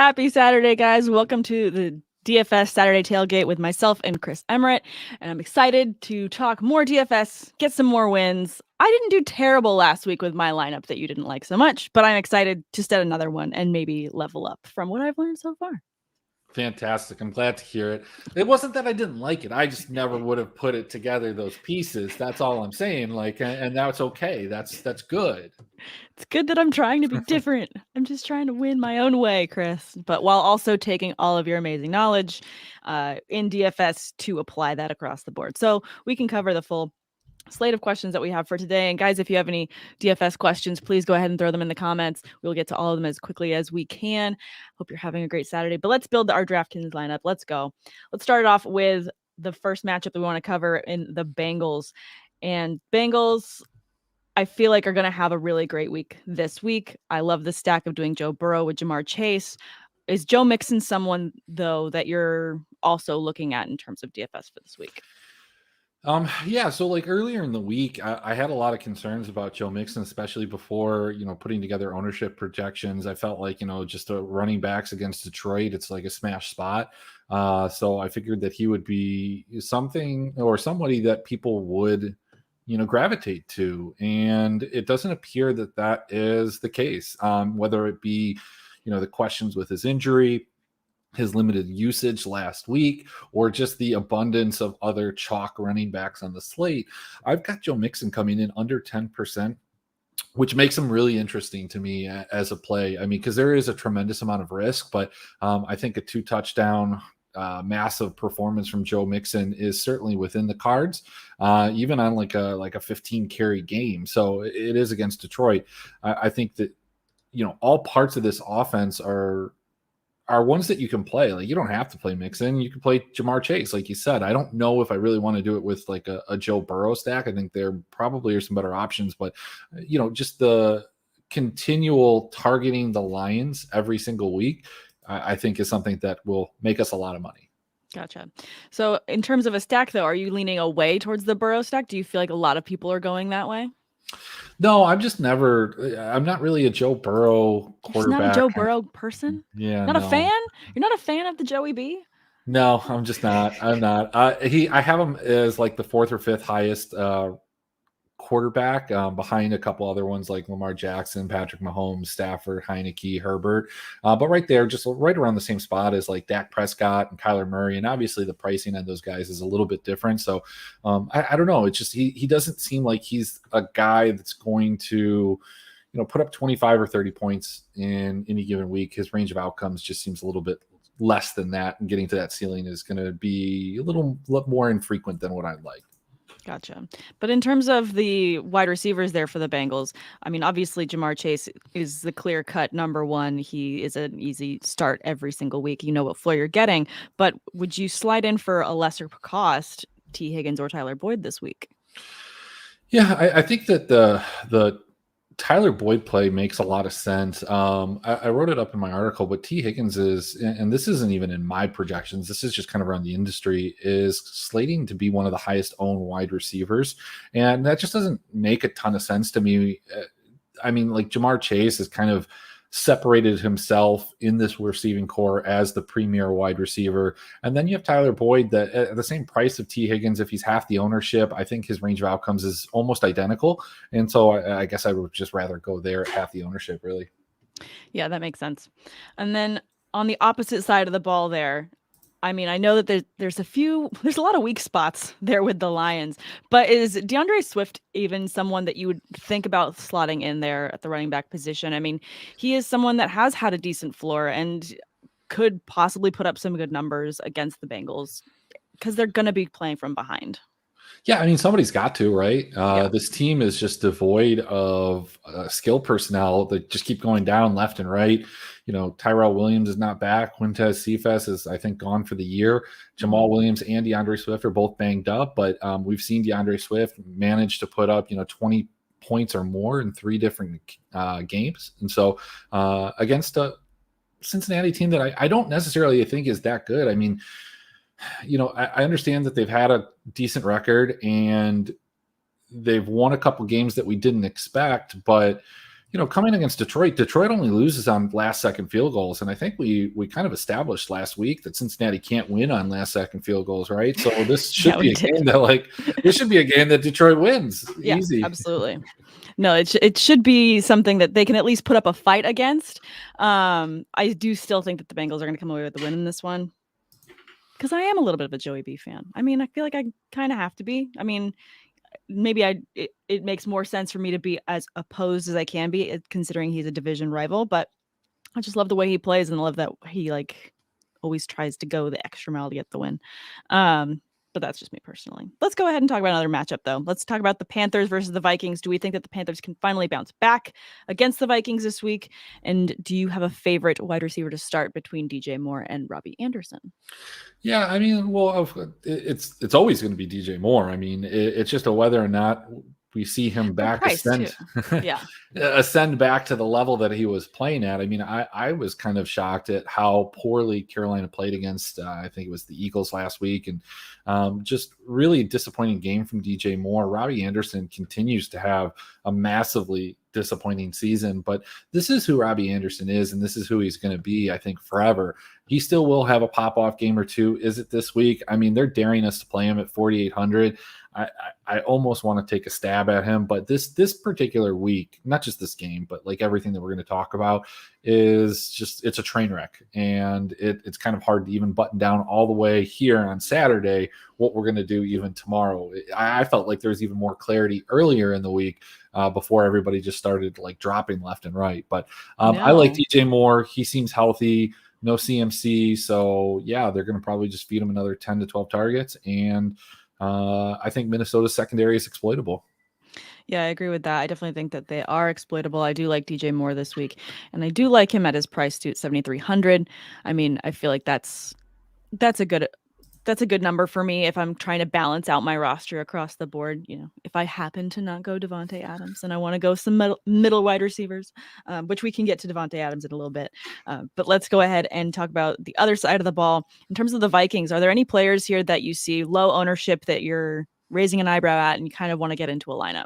Happy Saturday, guys. Welcome to the DFS Saturday Tailgate with myself and Chris Emmerich. And I'm excited to talk more DFS, get some more wins. I didn't do terrible last week with my lineup that you didn't like so much, but I'm excited to set another one and maybe level up from what I've learned so far. Fantastic. I'm glad to hear it. It wasn't that I didn't like it. I just never would have put it together, those pieces. That's all I'm saying. And that's okay. That's good. It's good that I'm trying to be different. I'm just trying to win my own way, Chris, but while also taking all of your amazing knowledge in DFS to apply that across the board. So we can cover the full slate of questions that we have for today. And guys, if you have any DFS questions, please go ahead and throw them in the comments. We'll get to all of them as quickly as we can. Hope you're having a great Saturday. But let's build our DraftKings lineup. Let's go. Let's start it off with the first matchup we want to cover in the Bengals. And Bengals, I feel like, are going to have a really great week this week. I love the stack of doing Joe Burrow with Jamar Chase. Is Joe Mixon someone, though, that you're also looking at in terms of DFS for this week? Yeah, so like earlier in the week, I had a lot of concerns about Joe Mixon, especially before, putting together ownership projections. I felt like, just running backs against Detroit, it's like a smash spot. So I figured that he would be something or somebody that people would, gravitate to. And it doesn't appear that that is the case, whether it be, the questions with his injury, his limited usage last week, or just the abundance of other chalk running backs on the slate. I've got Joe Mixon coming in under 10%, which makes him really interesting to me as a play. I mean, because there is a tremendous amount of risk, but I think a 2-touchdown massive performance from Joe Mixon is certainly within the cards, even on like a 15 carry game. So it is against Detroit. I think that, all parts of this offense are ones that you can play. Like, you don't have to play Mixon. You can play Jamar Chase, like you said. I don't know if I really want to do it with like a Joe Burrow stack. I think there probably are some better options, but just the continual targeting the Lions every single week, I think is something that will make us a lot of money. Gotcha. So in terms of a stack, though, are you leaning away towards the Burrow stack? Do you feel like a lot of people are going that way? No, I'm not really a Joe Burrow quarterback. You're not a Joe Burrow person? Yeah. Not a fan? You're not a fan of the Joey B? No, I'm just not. I'm not. I have him as like the 4th or 5th highest quarterback, behind a couple other ones like Lamar Jackson, Patrick Mahomes, Stafford, Heineke, Herbert. But right there, just right around the same spot as like Dak Prescott and Kyler Murray. And obviously the pricing on those guys is a little bit different. So I don't know. It's just he doesn't seem like he's a guy that's going to put up 25 or 30 points in any given week. His range of outcomes just seems a little bit less than that, and getting to that ceiling is going to be a little more infrequent than what I'd like. Gotcha. But in terms of the wide receivers there for the Bengals, I mean, obviously Jamar Chase is the clear-cut number one. He is an easy start every single week. You know what floor you're getting. But would you slide in for a lesser cost T. Higgins or Tyler Boyd this week? Yeah, I think that the Tyler Boyd play makes a lot of sense. I wrote it up in my article, but T. Higgins is, and this isn't even in my projections, this is just kind of around the industry, is slating to be one of the highest owned wide receivers. And that just doesn't make a ton of sense to me. I mean, like, Jamar Chase is kind of separated himself in this receiving core as the premier wide receiver. And then you have Tyler Boyd that at the same price of T. Higgins, if he's half the ownership, I think his range of outcomes is almost identical. And so I guess I would just rather go there at half the ownership, really. Yeah, that makes sense. And then on the opposite side of the ball there, I mean, I know that there's a lot of weak spots there with the Lions, but is Deandre Swift even someone that you would think about slotting in there at the running back position? I mean, he is someone that has had a decent floor and could possibly put up some good numbers against the Bengals because they're going to be playing from behind. Yeah, I mean, somebody's got to, right? Yeah. This team is just devoid of skill personnel that just keep going down left and right. Tyrell Williams is not back. Quintez Cephas is, I think, gone for the year. Jamal Williams and DeAndre Swift are both banged up, but we've seen DeAndre Swift manage to put up, 20 points or more in 3 different games. And so against a Cincinnati team that I don't necessarily think is that good. I mean, I understand that they've had a decent record and they've won a couple games that we didn't expect, but coming against Detroit only loses on last-second field goals, and I think we kind of established last week that Cincinnati can't win on last-second field goals, right? So this should be a game that this should be a game that Detroit wins. Yeah, easy. Absolutely. No, it should be something that they can at least put up a fight against. I do still think that the Bengals are going to come away with the win in this one, because I am a little bit of a Joey B fan. I mean, I feel like I kind of have to be. I mean, maybe it makes more sense for me to be as opposed as I can be, considering he's a division rival, but I just love the way he plays and love that he always tries to go the extra mile to get the win. But that's just me personally. Let's go ahead and talk about another matchup, though. Let's talk about the Panthers versus the Vikings. Do we think that the Panthers can finally bounce back against the Vikings this week? And do you have a favorite wide receiver to start between DJ Moore and Robbie Anderson? Yeah, I mean, well, it's always going to be DJ Moore. I mean, it's just a whether or not we see him back ascend back to the level that he was playing at. I mean, I was kind of shocked at how poorly Carolina played against, I think it was the Eagles last week, and just really disappointing game from DJ Moore. Robbie Anderson continues to have a massively disappointing season, but this is who Robbie Anderson is, and this is who he's going to be, I think, forever. He still will have a pop-off game or two. Is it this week? I mean, they're daring us to play him at 4,800. I almost want to take a stab at him, but this particular week, not just this game, but like everything that we're going to talk about is just, it's a train wreck, and it's kind of hard to even button down all the way here on Saturday what we're going to do even tomorrow. I felt like there was even more clarity earlier in the week before everybody just started like dropping left and right. But I like DJ Moore. He seems healthy. No CMC. So yeah, they're going to probably just feed him another 10 to 12 targets. And I think Minnesota's secondary is exploitable. Yeah, I agree with that. I definitely think that they are exploitable. I do like DJ Moore this week, and I do like him at his price too, at 7,300. I mean, I feel like that's a good number for me if I'm trying to balance out my roster across the board. If I happen to not go Devontae Adams and I want to go some middle wide receivers, which we can get to Devontae Adams in a little bit. But let's go ahead and talk about the other side of the ball. In terms of the Vikings, are there any players here that you see low ownership that you're raising an eyebrow at and you kind of want to get into a lineup?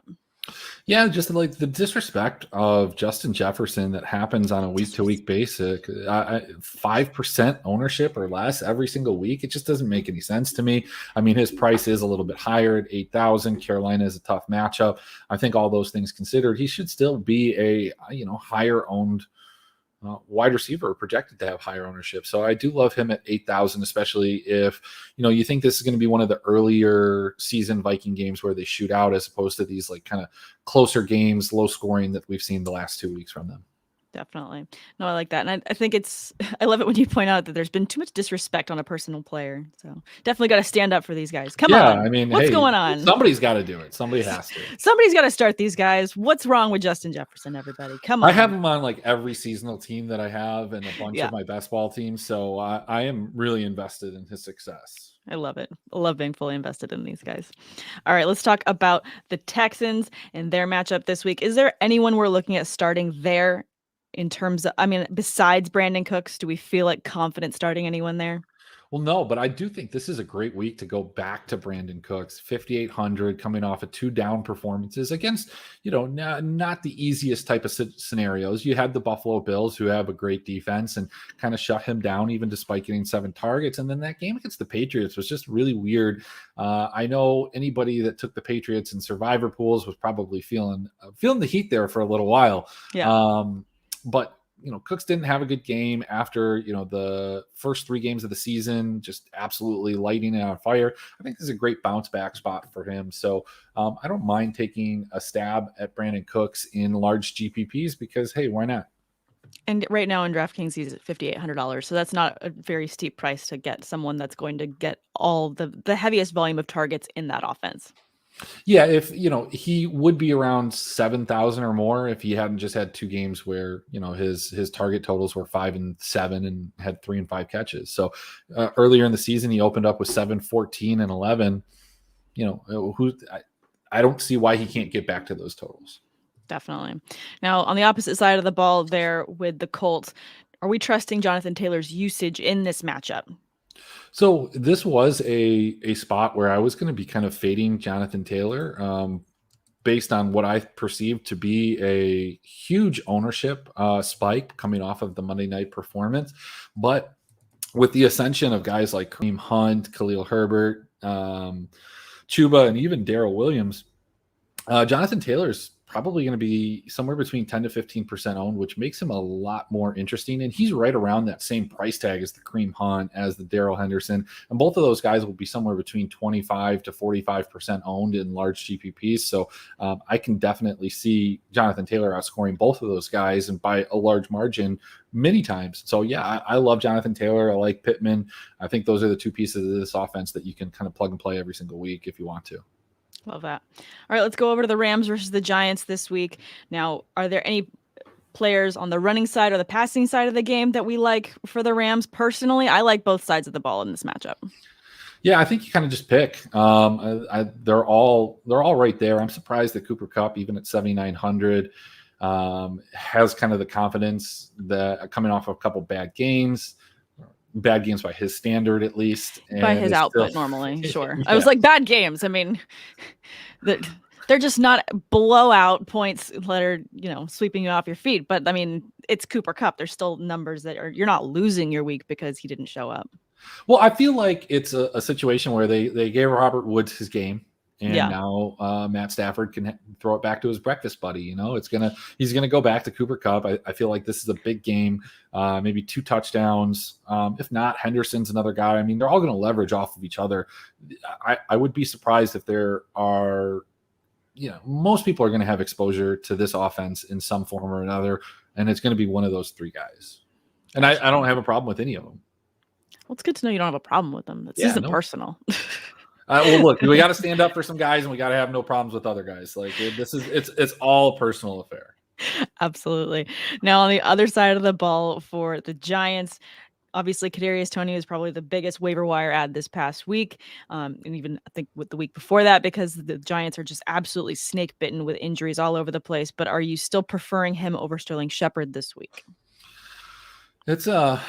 Yeah, just like the disrespect of Justin Jefferson that happens on a week-to-week basis. 5% ownership or less every single week. It just doesn't make any sense to me. I mean, his price is a little bit higher at 8,000. Carolina is a tough matchup. I think all those things considered, he should still be a higher owned wide receiver, projected to have higher ownership. So I do love him at 8,000, especially if, you think this is going to be one of the earlier season Viking games where they shoot out, as opposed to these like kind of closer games, low scoring that we've seen the last 2 weeks from them. Definitely. No, I like that. And I think I love it when you point out that there's been too much disrespect on a personal player. So definitely got to stand up for these guys. Come on. I mean, what's going on? Somebody's got to do it. Somebody has to. Somebody's got to start these guys. What's wrong with Justin Jefferson, everybody? Come on. I have him on like every seasonal team that I have and a bunch of my best ball teams. So I am really invested in his success. I love it. I love being fully invested in these guys. All right, let's talk about the Texans and their matchup this week. Is there anyone we're looking at starting there? In terms of, besides Brandon Cooks, do we feel like confident starting anyone there? Well, no, but I do think this is a great week to go back to Brandon Cooks, 5,800, coming off of 2 down performances against, not the easiest type of scenarios. You had the Buffalo Bills, who have a great defense, and kind of shut him down even despite getting 7 targets. And then that game against the Patriots was just really weird. I know anybody that took the Patriots in survivor pools was probably feeling the heat there for a little while. Yeah. But Cooks didn't have a good game after, the first 3 games of the season, just absolutely lighting it on fire. I think this is a great bounce back spot for him. So I don't mind taking a stab at Brandon Cooks in large GPPs because, hey, why not? And right now in DraftKings, he's at $5,800. So that's not a very steep price to get someone that's going to get all the heaviest volume of targets in that offense. Yeah, if he would be around 7,000 or more if he hadn't just had 2 games where his target totals were 5 and 7 and had 3 and 5 catches. So earlier in the season, he opened up with 7, 14, and 11. I don't see why he can't get back to those totals. Definitely. Now, on the opposite side of the ball there with the Colts, are we trusting Jonathan Taylor's usage in this matchup? So this was a spot where I was going to be kind of fading Jonathan Taylor. based on what I perceive to be a huge ownership spike coming off of the Monday night performance. But with the ascension of guys like Kareem Hunt, Khalil Herbert, Chuba, and even Darrell Williams, Jonathan Taylor's probably going to be somewhere between 10 to 15% owned, which makes him a lot more interesting. And he's right around that same price tag as the Kareem Hunt, as the Darrell Henderson. And both of those guys will be somewhere between 25 to 45% owned in large GPPs. So I can definitely see Jonathan Taylor outscoring both of those guys, and by a large margin many times. So yeah, I love Jonathan Taylor. I like Pittman. I think those are the two pieces of this offense that you can kind of plug and play every single week if you want to. Love that. All right, let's go over to the Rams versus the Giants this week. Now, are there any players on the running side or the passing side of the game that we like for the Rams? Personally, I like both sides of the ball in this matchup. Yeah, I think you kind of just pick. They're all right there. I'm surprised that Cooper Kupp, even at 7,900, has kind of the confidence that coming off of a couple bad games by his standard, at least. By his output normally, sure. Yeah. I was like, bad games. I mean, they're just not blowout points that are, sweeping you off your feet. But I mean, it's Cooper Kupp. There's still numbers that you're not losing your week because he didn't show up. Well, I feel like it's a situation where they gave Robert Woods his game. And now Matt Stafford can throw it back to his breakfast buddy. He's gonna go back to Cooper Kupp. I feel like this is a big game, maybe 2 touchdowns. If not, Henderson's another guy. I mean, they're all going to leverage off of each other. I would be surprised if there are, most people are going to have exposure to this offense in some form or another, and it's going to be one of those 3 guys. And I don't have a problem with any of them. Well, it's good to know you don't have a problem with them. This isn't personal. Well, look, we got to stand up for some guys, and we got to have no problems with other guys. Like it's all a personal affair. Absolutely. Now, on the other side of the ball for the Giants, obviously Kadarius Toney is probably the biggest waiver wire ad this past week, and even I think with the week before that, because the Giants are just absolutely snake bitten with injuries all over the place. But are you still preferring him over Sterling Shepard this week? It's a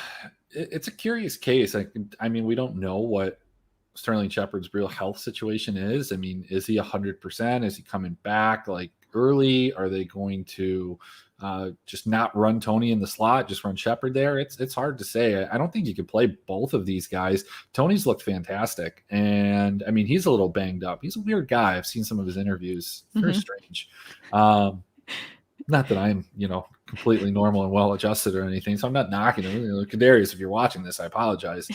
curious case. I mean, we don't know what Sterling Shepard's real health situation is. I mean, is he 100%? Is he coming back like early? Are they going to just not run Toney in the slot, just run Shepard there? It's hard to say. I don't think you could play both of these guys. Toney's looked fantastic, and I mean, he's a little banged up. He's a weird guy. I've seen some of his interviews. Very strange. Not that I'm, completely normal and well-adjusted or anything, so I'm not knocking him. Kadarius, if you're watching this, I apologize.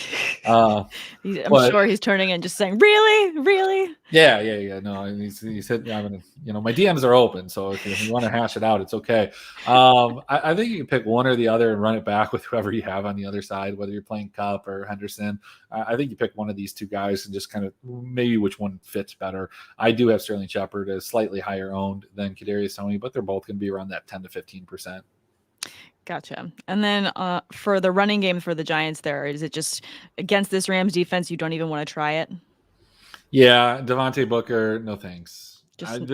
I'm sure he's turning in just saying, really? Yeah. No, he's hitting me. My DMs are open, so if you want to hash it out, it's okay. I think you can pick one or the other and run it back with whoever you have on the other side, whether you're playing Kupp or Henderson. I think you pick one of these 2 guys and just kind of maybe which one fits better. I do have Sterling Shepard as slightly higher owned than Kadarius Toney, but they're both going to be around that 10 to 15%. Gotcha. And then for the running game for the Giants there, is it just against this Rams defense, you don't even want to try it? Yeah, Devontae Booker, no thanks. Thank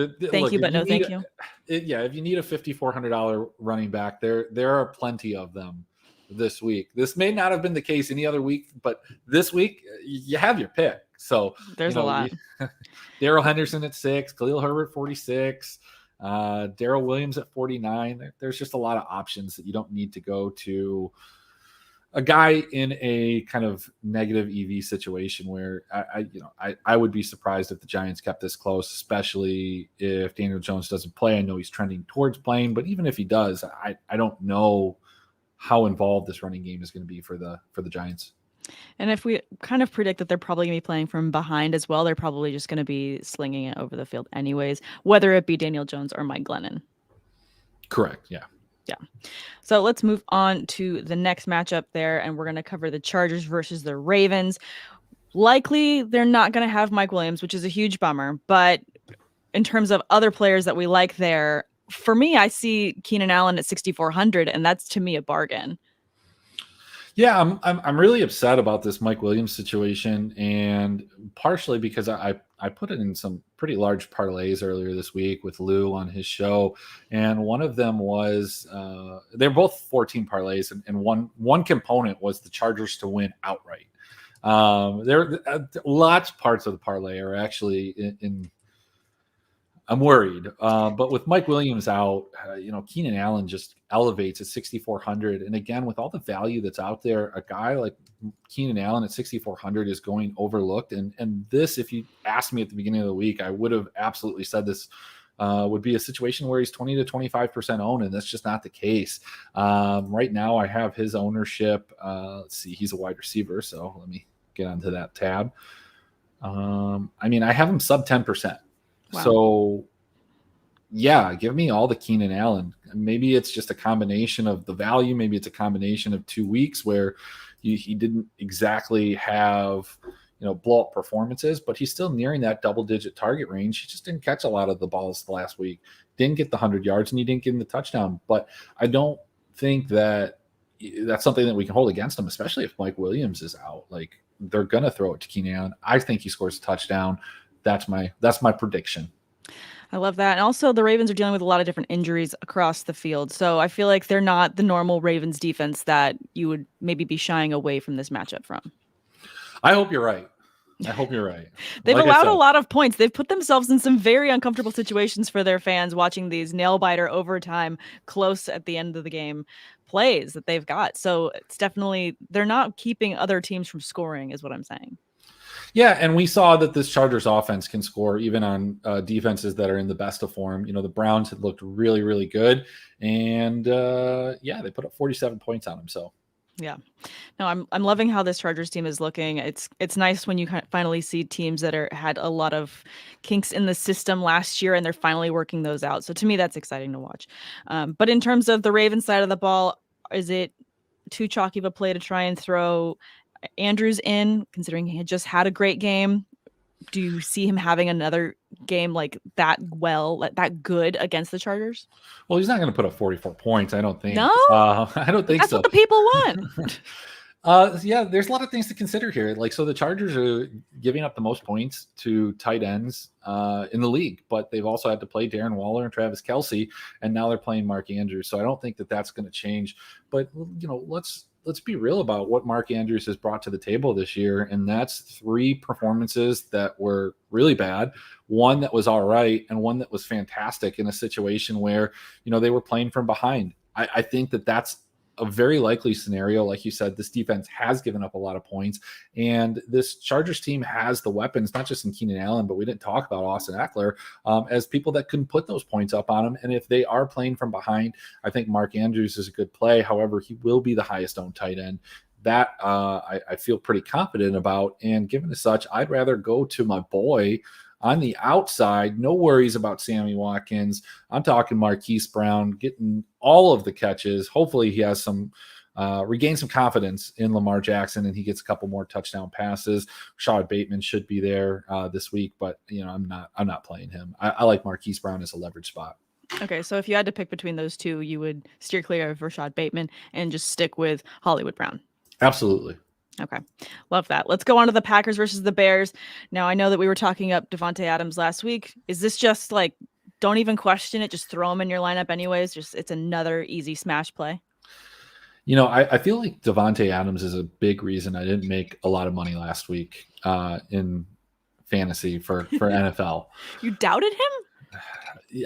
you, but no thank you. If you need a $5,400 running back, there are plenty of them this week. This may not have been the case any other week, but this week you have your pick. So there's a lot. Darrell Henderson at 6, Khalil Herbert 46, Darrell Williams at 49. There's just a lot of options that you don't need to go to a guy in a kind of negative EV situation where I would be surprised if the Giants kept this close, especially if Daniel Jones doesn't play. I know he's trending towards playing, but even if he does, I don't know how involved this running game is going to be for the Giants. And if we kind of predict that they're probably going to be playing from behind as well, they're probably just going to be slinging it over the field anyways, whether it be Daniel Jones or Mike Glennon. Correct. Yeah. So let's move on to the next matchup there, and we're going to cover the Chargers versus the Ravens. Likely, they're not going to have Mike Williams, which is a huge bummer. But in terms of other players that we like there, for me, I see Keenan Allen at 6,400, and that's to me a bargain. Yeah, I'm really upset about this Mike Williams situation, and partially because I put it in some pretty large parlays earlier this week with Lou on his show, and one of them was they're both 14 parlays, and one component was the Chargers to win outright. There parts of the parlay are actually in I'm worried. But with Mike Williams out, Keenan Allen just elevates at 6,400. And again, with all the value that's out there, a guy like Keenan Allen at 6,400 is going overlooked. And this, if you asked me at the beginning of the week, I would have absolutely said this would be a situation where he's 20 to 25% owned, and that's just not the case. Right now, I have his ownership. Let's see, he's a wide receiver, so let me get onto that tab. I have him sub 10%. Wow. So, yeah, give me all the Keenan Allen. Maybe it's just a combination of the value. Maybe it's a combination of 2 weeks where he didn't exactly have blow up performances, but he's still nearing that double-digit target range. He just didn't catch a lot of the balls the last week. Didn't get the 100 yards, and he didn't get in the touchdown. But I don't think that's something that we can hold against him, especially if Mike Williams is out. Like, they're going to throw it to Keenan Allen. I think he scores a touchdown. That's my prediction. I love that. And also the Ravens are dealing with a lot of different injuries across the field. So I feel like they're not the normal Ravens defense that you would maybe be shying away from this matchup from. I hope you're right. They've allowed a lot of points. They've put themselves in some very uncomfortable situations for their fans watching these nail-biter overtime close at the end of the game plays that they've got. So it's definitely, they're not keeping other teams from scoring is what I'm saying. Yeah, and we saw that this Chargers offense can score even on defenses that are in the best of form. The Browns had looked really, really good. And, they put up 47 points on them. So, yeah. No, I'm loving how this Chargers team is looking. It's nice when you finally see teams that had a lot of kinks in the system last year, and they're finally working those out. So to me, that's exciting to watch. But in terms of the Ravens side of the ball, is it too chalky of a play to try and throw Andrews in, considering he had just had a great game? Do you see him having another game like that good against the Chargers? Well, he's not going to put up 44 points, I don't think. No? I don't think so. That's what the people want. There's a lot of things to consider here. So the Chargers are giving up the most points to tight ends in the league, but they've also had to play Darren Waller and Travis Kelce, and now they're playing Mark Andrews. So I don't think that that's going to change. But let's be real about what Mark Andrews has brought to the table this year, and that's 3 performances that were really bad, 1 that was all right, and 1 that was fantastic in a situation where they were playing from behind. I think that that's a very likely scenario. Like you said, this defense has given up a lot of points, and this Chargers team has the weapons, not just in Keenan Allen, but we didn't talk about Austin Eckler as people that couldn't put those points up on them. And if they are playing from behind, I think Mark Andrews is a good play. However, he will be the highest owned tight end. That I feel pretty confident about. And given as such, I'd rather go to my boy on the outside. No worries about Sammy Watkins. I'm talking Marquis Brown getting all of the catches. Hopefully he has regain some confidence in Lamar Jackson, and he gets a couple more touchdown passes. Rashad Bateman should be there this week, but I'm not playing him. I like Marquis Brown as a leverage spot. Okay, so if you had to pick between those two, you would steer clear of Rashad Bateman and just stick with Hollywood Brown. Absolutely. Okay. Love that. Let's go on to the Packers versus the Bears. Now, I know that we were talking up Davante Adams last week. Is this just don't even question it, just throw him in your lineup anyways? It's another easy smash play? I feel like Davante Adams is a big reason I didn't make a lot of money last week in fantasy for NFL. You doubted him?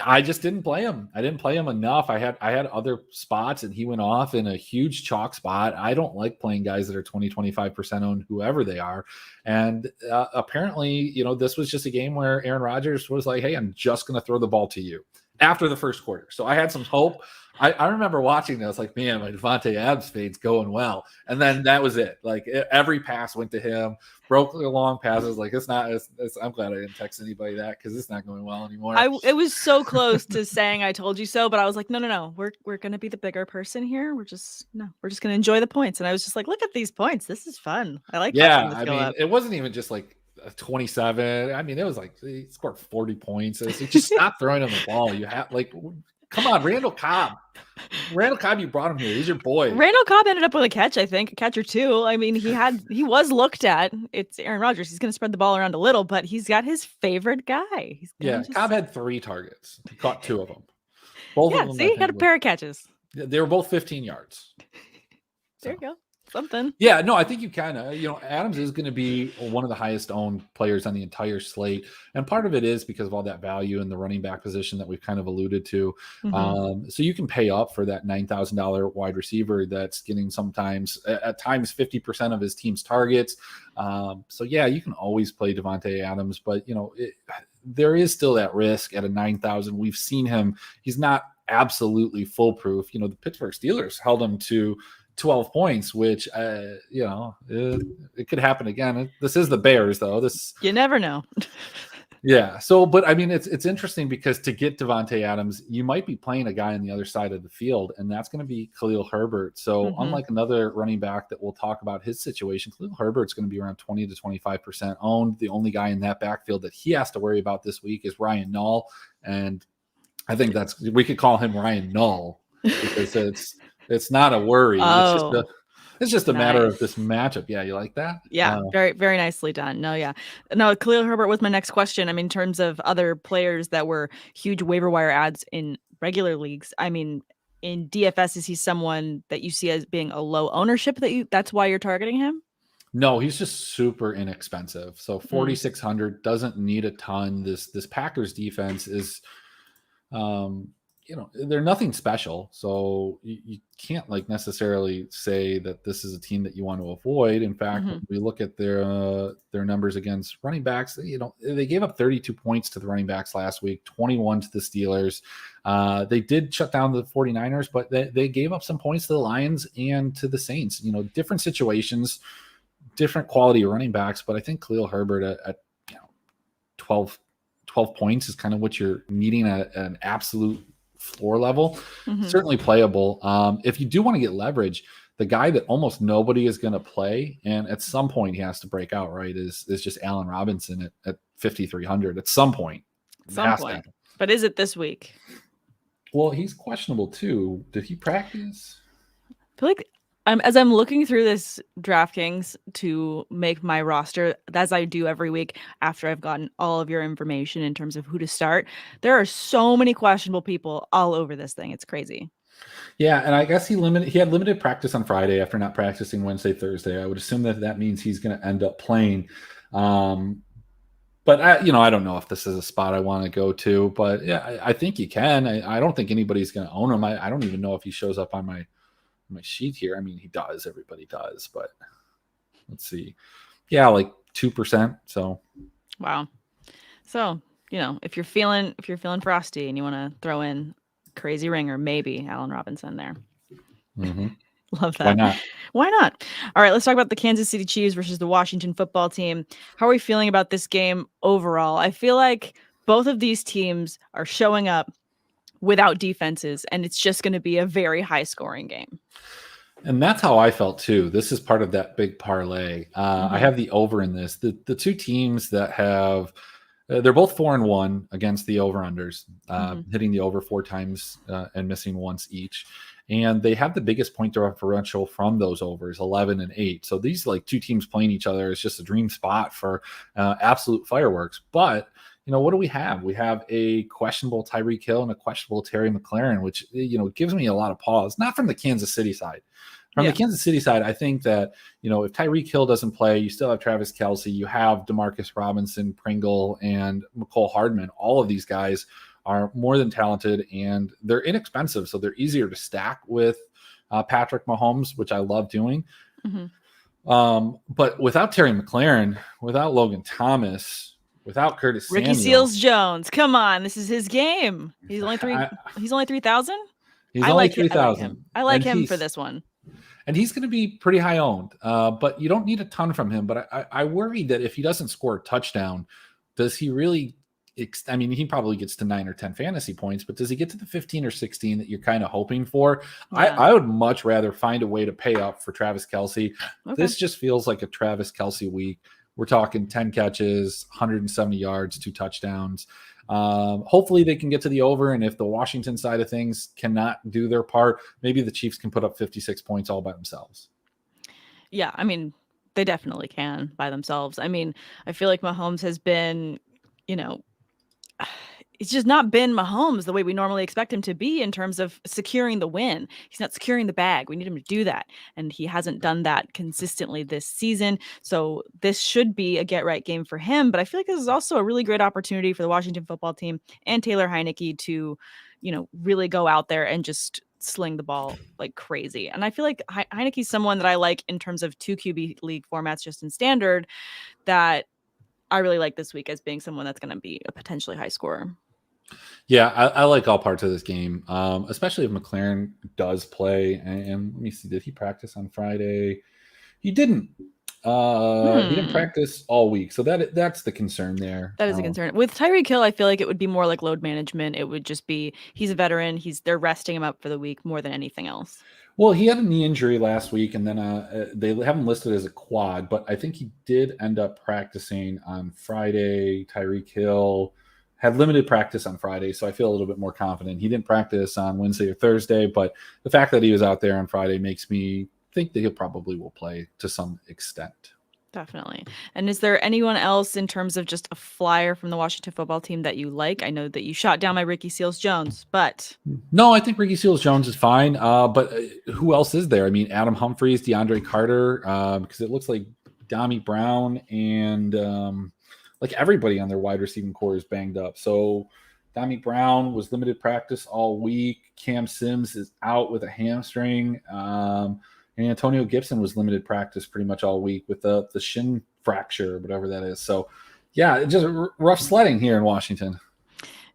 I just didn't play him. I didn't play him enough. I had other spots, and he went off in a huge chalk spot. I don't like playing guys that are 20-25% owned, whoever they are. And apparently, this was just a game where Aaron Rodgers was like, hey, I'm just going to throw the ball to you after the first quarter. So I had some hope. I remember watching that. I was like, man, my Davante Adams fade's going well. And then that was it. Every pass went to him, broke the long passes. I'm glad I didn't text anybody that, because it's not going well anymore. It was so close to saying I told you so, but I was like, no. We're going to be the bigger person here. We're just going to enjoy the points. And I was just like, look at these points. This is fun. I like watching this go up. It wasn't even just 27. It was he scored 40 points. Just stop throwing him the ball. You have come on, Randall Cobb. You brought him here. He's your boy. Randall Cobb ended up with a catch, I think, a catch or two. He was looked at. It's Aaron Rodgers. He's going to spread the ball around a little, but he's got his favorite guy. Cobb had 3 targets. He caught 2 of them. Both of them. See, he had a pair of catches. They were both 15 yards. There you go. Something. Yeah, no, I think you can. Adams is going to be one of the highest owned players on the entire slate. And part of it is because of all that value in the running back position that we've kind of alluded to. So you can pay up for that $9,000 wide receiver that's getting at times 50% of his team's targets. So yeah, you can always play Davante Adams, but there is still that risk at a 9,000. We've seen him. He's not absolutely foolproof. The Pittsburgh Steelers held him to 12 points, which it could happen again. This is the Bears, though. You never know. Yeah. So, but I mean, it's interesting because to get Davante Adams, you might be playing a guy on the other side of the field, and that's going to be Khalil Herbert. So, unlike another running back that we'll talk about his situation, Khalil Herbert's going to be around 20 to 25% owned. The only guy in that backfield that he has to worry about this week is Ryan Null, and I think we could call him Ryan Null because it's not a worry. Oh, it's just a matter of this matchup. Yeah, you like that? Yeah, very, very nicely done. No, yeah. No, Khalil Herbert was my next question. I mean, in terms of other players that were huge waiver wire ads in regular leagues, I mean, in DFS, is he someone that you see as being a low ownership that's why you're targeting him? No, he's just super inexpensive. So 4,600 doesn't need a ton. This Packers defense is they're nothing special. So you can't necessarily say that this is a team that you want to avoid. In fact, when we look at their numbers against running backs, they gave up 32 points to the running backs last week, 21 to the Steelers. They did shut down the 49ers, but they gave up some points to the Lions and to the Saints. Different situations, different quality of running backs, but I think Khalil Herbert at 12 points is kind of what you're needing at an absolute floor level. Certainly playable. If you do want to get leverage, the guy that almost nobody is going to play, and at some point he has to break out, right, is just Allen Robinson at 5,300 at some point. But is it this week? Well, he's questionable too. Did he practice? I feel like as I'm looking through this DraftKings to make my roster, as I do every week after I've gotten all of your information in terms of who to start, there are so many questionable people all over this thing. It's crazy. Yeah, and I guess he had limited practice on Friday after not practicing Wednesday, Thursday. I would assume that means he's going to end up playing. But I don't know if this is a spot I want to go to. But yeah, I think you can. I don't think anybody's going to own him. I don't even know if he shows up on my sheet here. I mean, he does. Everybody does. But let's see. Yeah, 2%. So wow. So if you're feeling frosty and you want to throw in crazy ringer, maybe Allen Robinson there. Love that. Why not? All right, let's talk about the Kansas City Chiefs versus the Washington football team. How are we feeling about this game overall? I feel like both of these teams are showing up without defenses, and it's just going to be a very high scoring game. And that's how I felt too. This is part of that big parlay. I have the over in this. The two teams that have they're both 4-1 against the over-unders, hitting the over 4 times and missing once each. And they have the biggest point differential from those overs, 11 and 8. So these two teams playing each other is just a dream spot for absolute fireworks. But what do we have? We have a questionable Tyreek Hill and a questionable Terry McLaurin, which gives me a lot of pause. Not from the Kansas City side. From the Kansas City side, I think that, if Tyreek Hill doesn't play, you still have Travis Kelce, you have Demarcus Robinson, Pringle, and McCole Hardman. All of these guys are more than talented, and they're inexpensive, so they're easier to stack with Patrick Mahomes, which I love doing. But without Terry McLaurin, without Logan Thomas, without Curtis Ricky Samuel, Seals-Jones, come on, this is his game. He's only 3,000. He's only 3,000. I like him for this one. And he's going to be pretty high owned, but you don't need a ton from him. But I worry that if he doesn't score a touchdown, does he really he probably gets to 9 or 10 fantasy points, but does he get to the 15 or 16 that you're kind of hoping for? Yeah. I would much rather find a way to pay up for Travis Kelce. Okay. This just feels like a Travis Kelce week. We're talking 10 catches, 170 yards, 2 touchdowns. Hopefully they can get to the over, and if the Washington side of things cannot do their part, maybe the Chiefs can put up 56 points all by themselves. Yeah, they definitely can by themselves. I feel like Mahomes has been, it's just not been Mahomes the way we normally expect him to be in terms of securing the win. He's not securing the bag. We need him to do that. And he hasn't done that consistently this season. So this should be a get right game for him. But I feel like this is also a really great opportunity for the Washington football team and Taylor Heineke to, really go out there and just sling the ball like crazy. And I feel like Heineke's someone that I like in terms of 2 QB league formats, just in standard, that I really like this week as being someone that's going to be a potentially high scorer. Yeah, I like all parts of this game, especially if McLaren does play. And let me see, did he practice on Friday? He didn't. He didn't practice all week, so that's the concern there. That is a concern. With Tyreek Hill, I feel like it would be more like load management. It would just be he's a veteran. They're resting him up for the week more than anything else. Well, he had a knee injury last week, and then they have him listed as a quad, but I think he did end up practicing on Friday. Tyreek Hill had limited practice on Friday, so I feel a little bit more confident. He didn't practice on Wednesday or Thursday, but the fact that he was out there on Friday makes me think that he probably will play to some extent. Definitely. And is there anyone else in terms of just a flyer from the Washington football team that you like? I know that you shot down my Ricky Seals-Jones, but... No, I think Ricky Seals-Jones is fine. But who else is there? I mean, Adam Humphries, DeAndre Carter, because it looks like Robbie Brown and like everybody on their wide receiving core is banged up. So Robbie Brown was limited practice all week. Cam Sims is out with a hamstring. And Antonio Gibson was limited practice pretty much all week with the shin fracture or whatever that is. So, yeah, just rough sledding here in Washington.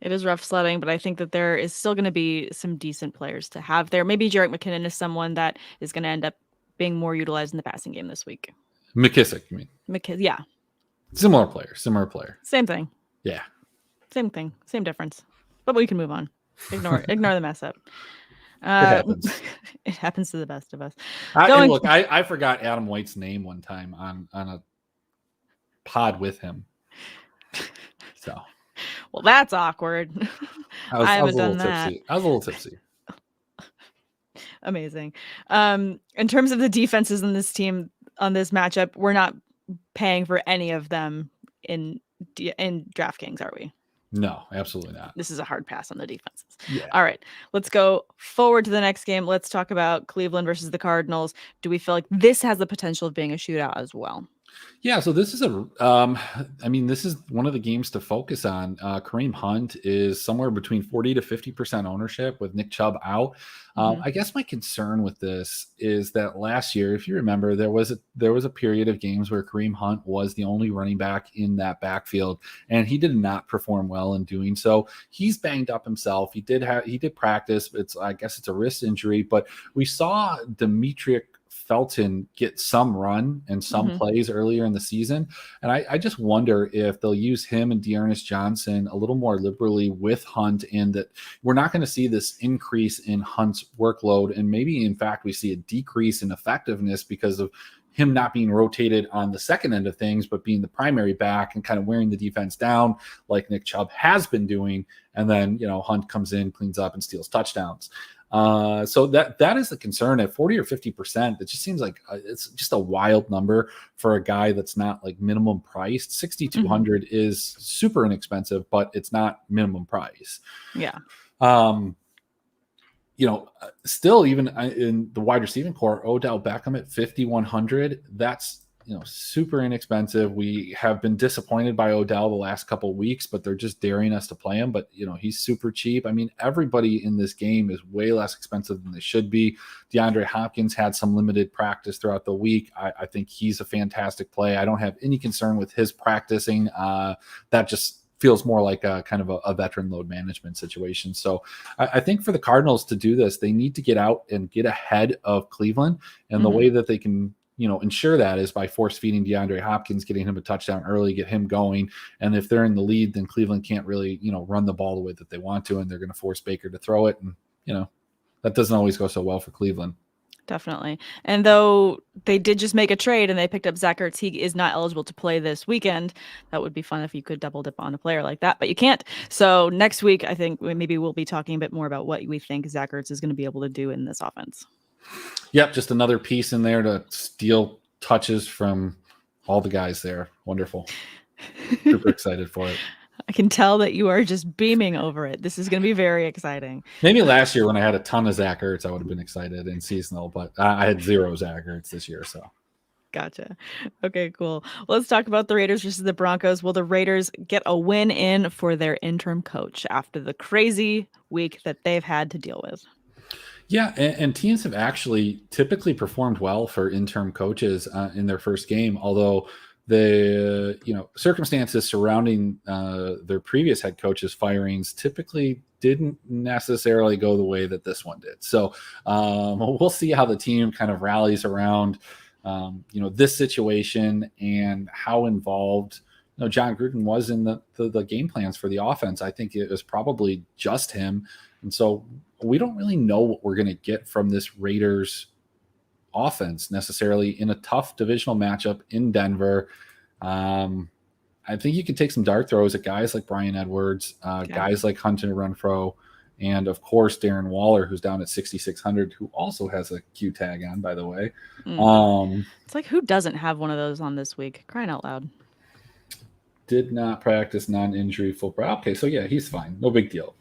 It is rough sledding, but I think that there is still going to be some decent players to have there. Maybe Jerick McKinnon is someone that is going to end up being more utilized in the passing game this week. McKissick, you mean? Yeah. Similar player. Same thing. Yeah. Same thing. Same difference. But we can move on. Ignore the mess up. It happens. It happens to the best of us. I forgot Adam White's name one time on a pod with him. So, well, that's awkward. I haven't done that. I was a little tipsy. Amazing. In terms of the defenses in this team on this matchup, we're not paying for any of them in DraftKings, are we? No, absolutely not. This is a hard pass on the defenses. Yeah. All right, let's go forward to the next game. Let's talk about Cleveland versus the Cardinals. Do we feel like this has the potential of being a shootout as well? Yeah, so this is this is one of the games to focus on. Kareem Hunt is somewhere between 40 to 50% ownership with Nick Chubb out. I guess my concern with this is that last year, if you remember, there was a period of games where Kareem Hunt was the only running back in that backfield, and he did not perform well in doing so. He's banged up himself. He did practice. I guess it's a wrist injury, but we saw Demetric Felton get some run and some plays earlier in the season. And I just wonder if they'll use him and Dearness Johnson a little more liberally with Hunt, and that we're not going to see this increase in Hunt's workload. And maybe, in fact, we see a decrease in effectiveness because of him not being rotated on the second end of things, but being the primary back and kind of wearing the defense down like Nick Chubb has been doing. And then, Hunt comes in, cleans up, and steals touchdowns. So that is the concern at 40 or 50%. It just seems like it's just a wild number for a guy that's not like minimum priced. 6,200 is super inexpensive, but it's not minimum price. Yeah. Still even in the wide receiving core, Odell Beckham at 5,100, that's, super inexpensive. We have been disappointed by Odell the last couple of weeks, but they're just daring us to play him. But, he's super cheap. I mean, everybody in this game is way less expensive than they should be. DeAndre Hopkins had some limited practice throughout the week. I think he's a fantastic play. I don't have any concern with his practicing. That just feels more like a kind of a veteran load management situation. So I think for the Cardinals to do this, they need to get out and get ahead of Cleveland. And the way that they can ensure that is by force feeding DeAndre Hopkins, getting him a touchdown early, get him going. And if they're in the lead, then Cleveland can't really, run the ball the way that they want to, and they're going to force Baker to throw it. And, that doesn't always go so well for Cleveland. Definitely. And though they did just make a trade and they picked up Zach Ertz, he is not eligible to play this weekend. That would be fun if you could double dip on a player like that, but you can't. So next week, I think maybe we'll be talking a bit more about what we think Zach Ertz is going to be able to do in this offense. Yep, just another piece in there to steal touches from all the guys there. Wonderful. Super excited for it. I can tell that you are just beaming over it. This is going to be very exciting. Maybe last year when I had a ton of Zach Ertz, I would have been excited in seasonal, but I had 0 Zach Ertz this year. So Gotcha. Okay, cool. Well, let's talk about the Raiders versus the Broncos. Will the Raiders get a win in for their interim coach after the crazy week that they've had to deal with? yeah, and teams have actually typically performed well for interim coaches in their first game, although the circumstances surrounding their previous head coaches' firings typically didn't necessarily go the way that this one did. So we'll see how the team kind of rallies around this situation and how involved John Gruden was in the game plans for the offense. I think it was probably just him, and so we don't really know what we're going to get from this Raiders offense necessarily in a tough divisional matchup in Denver. I think you could take some dart throws at guys like Brian Edwards, guys like Hunter Renfrow, and of course Darren Waller, who's down at 6,600, who also has a Q tag on, by the way. It's like, who doesn't have one of those on this week? Crying out loud. Did not practice, non-injury, full. Okay, so yeah, he's fine. No big deal.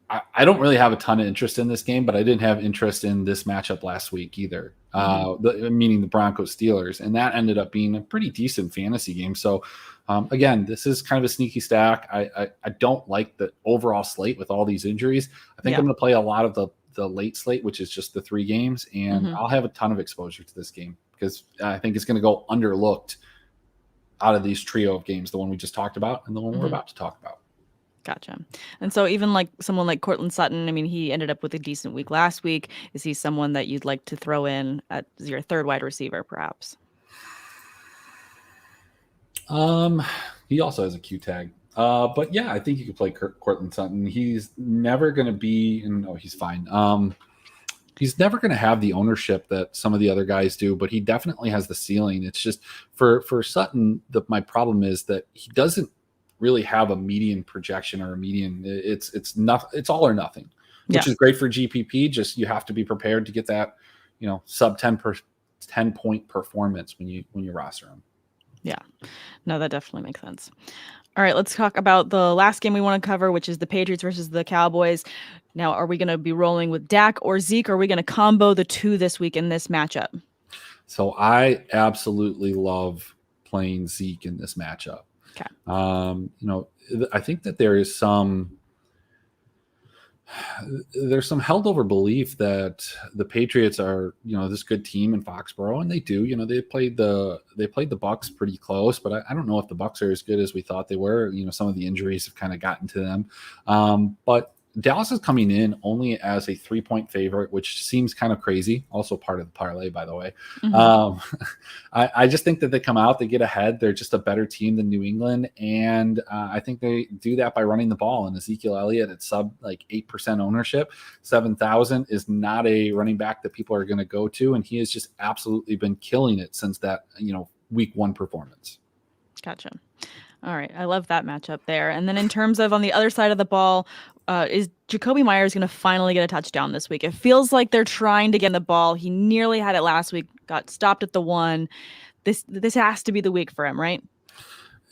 I don't really have a ton of interest in this game, but I didn't have interest in this matchup last week either, meaning the Broncos Steelers. And that ended up being a pretty decent fantasy game. So, again, this is kind of a sneaky stack. I don't like the overall slate with all these injuries. I think I'm going to play a lot of the late slate, which is just the 3 games. And I'll have a ton of exposure to this game because I think it's going to go underlooked out of these trio of games, the one we just talked about and the one we're about to talk about. Gotcha. And so even like someone like Cortland Sutton, I mean, he ended up with a decent week last week. Is he someone that you'd like to throw in as your third wide receiver, perhaps? He also has a Q tag. But yeah, I think you could play Cortland Sutton. He's never going to be, he's fine. He's never going to have the ownership that some of the other guys do, but he definitely has the ceiling. It's just for Sutton, my problem is that he doesn't really have a median projection or a median. It's all or nothing, which is great for GPP. Just you have to be prepared to get that, sub 10 point performance when you roster him. Yeah, no, that definitely makes sense. All right, let's talk about the last game we want to cover, which is the Patriots versus the Cowboys. Now, are we going to be rolling with Dak or Zeke? Or are we going to combo the two this week in this matchup? So I absolutely love playing Zeke in this matchup. Okay. I think that there's some held over belief that the Patriots are, this good team in Foxborough, and they do. They played the Bucks pretty close, but I don't know if the Bucks are as good as we thought they were. Some of the injuries have kind of gotten to them, but Dallas is coming in only as a 3-point favorite, which seems kind of crazy. Also part of the parlay, by the way. I just think that they come out, they get ahead. They're just a better team than New England. And I think they do that by running the ball. And Ezekiel Elliott at sub 8% ownership, 7,000 is not a running back that people are going to go to. And he has just absolutely been killing it since that, week 1 performance. Gotcha. All right. I love that matchup there. And then in terms of on the other side of the ball, is Jacoby Myers going to finally get a touchdown this week? It feels like they're trying to get the ball. He nearly had it last week, got stopped at the 1. This has to be the week for him, right?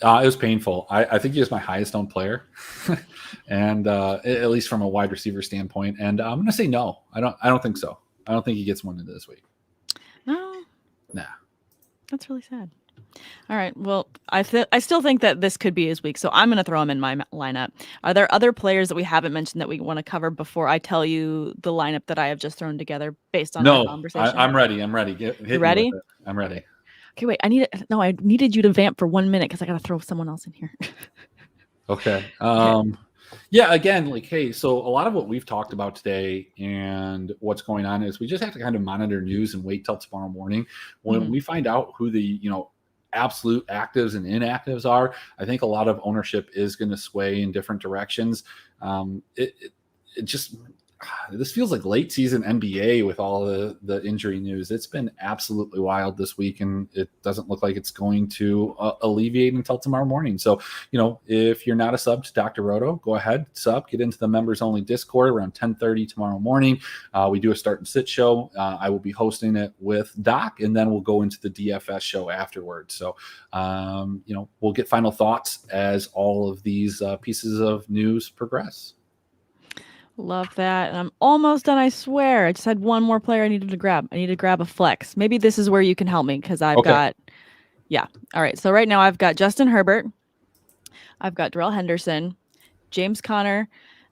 It was painful. I think he was my highest owned player, and at least from a wide receiver standpoint. And I'm going to say no. I don't think so. I don't think he gets one into this week. No. Nah. That's really sad. All right. Well, I still think that this could be his week, so I'm going to throw him in my lineup. Are there other players that we haven't mentioned that we want to cover before I tell you the lineup that I have just thrown together based on our conversation? I'm ready. You ready? I'm ready. Okay, wait. I needed you to vamp for 1 minute because I got to throw someone else in here. Okay. Yeah, again, hey, so a lot of what we've talked about today and what's going on is we just have to kind of monitor news and wait till tomorrow morning when we find out who the, absolute actives and inactives are. I think a lot of ownership is going to sway in different directions. It just, this feels like late season NBA with all the injury news. It's been absolutely wild this week, and it doesn't look like it's going to alleviate until tomorrow morning. So, if you're not a sub to Dr. Roto, go ahead, sub, get into the members only Discord around 10:30 tomorrow morning. We do a start and sit show. I will be hosting it with Doc, and then we'll go into the DFS show afterwards. So, we'll get final thoughts as all of these pieces of news progress. Love that. And I'm almost done, I swear. I just had one more player I needed to grab. I need to grab a flex. Maybe this is where you can help me because I've got, All right. So right now I've got Justin Herbert. I've got Darrell Henderson, James Conner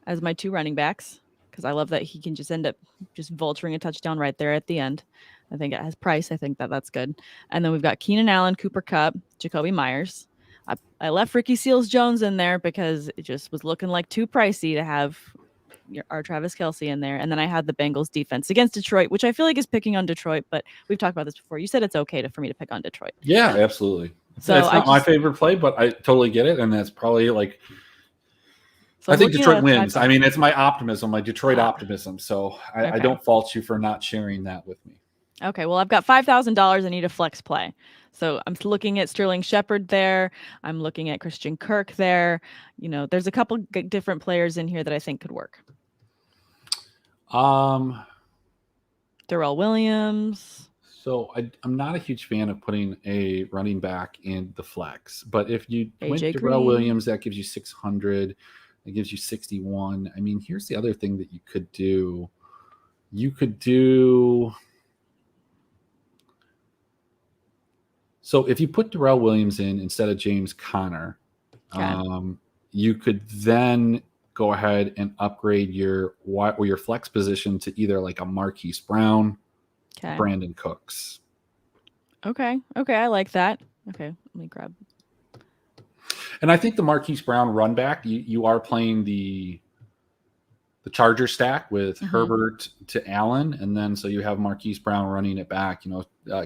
as my 2 running backs because I love that he can just end up just vulturing a touchdown right there at the end. I think it has price. I think that's good. And then we've got Keenan Allen, Cooper Kupp, Jacoby Myers. I left Ricky Seals-Jones in there because it just was looking like too pricey to have our Travis Kelce in there. And then I had the Bengals defense against Detroit, which I feel like is picking on Detroit, but we've talked about this before. You said it's okay for me to pick on Detroit. Yeah, absolutely. So it's not my favorite play, but I totally get it. And that's probably I think Detroit wins. I mean, it's my optimism, my Detroit optimism. So I don't fault you for not sharing that with me. Okay. Well, I've got $5,000. I need a flex play. So I'm looking at Sterling Shepard there. I'm looking at Christian Kirk there. There's a couple different players in here that I think could work. Darrell Williams. So I'm not a huge fan of putting a running back in the flex, but if you went Darrell Williams, that gives you 600. It gives you 61. I mean, here's the other thing that you could do. So if you put Darrell Williams in instead of James Conner, you could then go ahead and upgrade your flex position to either like a Marquis Brown, Brandon Cooks. Okay, I like that. Okay, let me grab. And I think the Marquis Brown run back, you are playing the Charger stack with Herbert to Allen, and then so you have Marquise Brown running it back,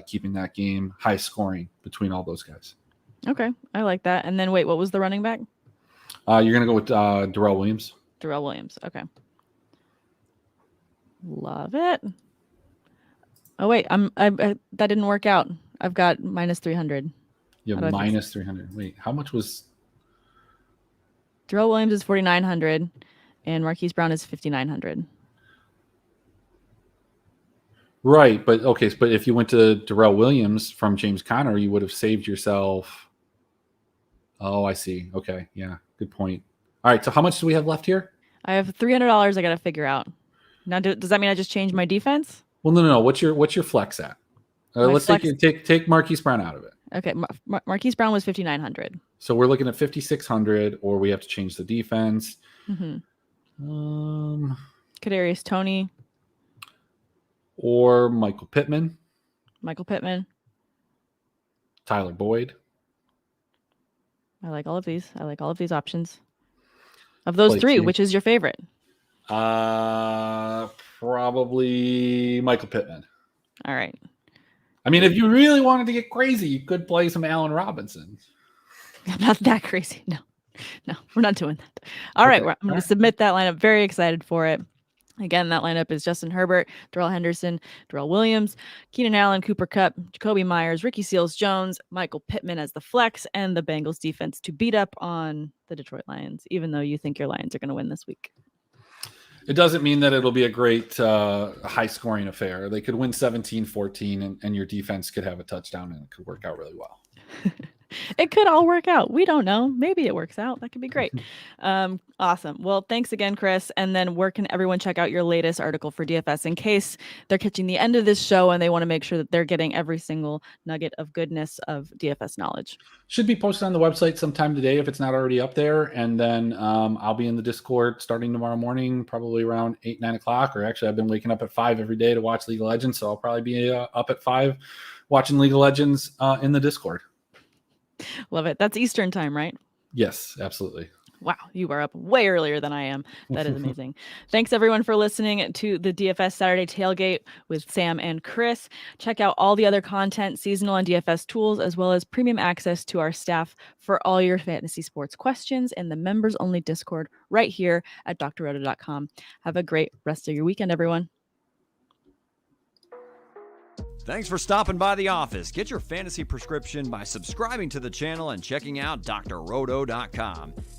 keeping that game high scoring between all those guys. Okay, I like that. And then wait, what was the running back? You're gonna go with Darrell Williams. Darrell Williams. Okay, love it. Oh wait, that didn't work out. I've got minus 300. You have minus 300. Wait, how much was? Darrell Williams is 4,900. And Marquise Brown is 5,900. Right, but if you went to Darrell Williams from James Conner, you would have saved yourself. Oh, I see. Okay, yeah, good point. All right, so how much do we have left here? I have $300. I got to figure out. Now, does that mean I just changed my defense? Well, no. What's your flex at? Let's take Marquise Brown out of it. Okay, Marquise Brown was 5,900. So we're looking at 5,600, or we have to change the defense. Mm-hmm. Kadarius Toney or Michael Pittman, Tyler Boyd. I like all of these options. Of those three, which is your favorite? Probably Michael Pittman. All right. I mean, if you really wanted to get crazy, you could play some Allen Robinson. I'm not that crazy. No, we're not doing that. All right. I'm going to submit that lineup. Very excited for it. Again, that lineup is Justin Herbert, Darrell Henderson, Darrell Williams, Keenan Allen, Cooper Kupp, Jacoby Myers, Ricky Seals-Jones, Michael Pittman as the flex, and the Bengals defense to beat up on the Detroit Lions, even though you think your Lions are going to win this week. It doesn't mean that it'll be a great high-scoring affair. They could win 17-14, and your defense could have a touchdown, and it could work out really well. It could all work out. We don't know. Maybe it works out. That could be great. Awesome. Well, thanks again, Chris. And then where can everyone check out your latest article for DFS in case they're catching the end of this show and they want to make sure that they're getting every single nugget of goodness of DFS knowledge? Should be posted on the website sometime today if it's not already up there. And then I'll be in the Discord starting tomorrow morning, probably around 8, 9 o'clock. Or actually, I've been waking up at 5 every day to watch League of Legends. So I'll probably be up at 5 watching League of Legends in the Discord. Love it. That's Eastern time, right? Yes, absolutely. Wow, you are up way earlier than I am. That is amazing. Thanks everyone for listening to the DFS Saturday Tailgate with Sam and Chris. Check out all the other content, seasonal and DFS tools, as well as premium access to our staff for all your fantasy sports questions in the members only Discord right here at drroto.com. Have a great rest of your weekend, everyone. Thanks for stopping by the office. Get your fantasy prescription by subscribing to the channel and checking out drroto.com.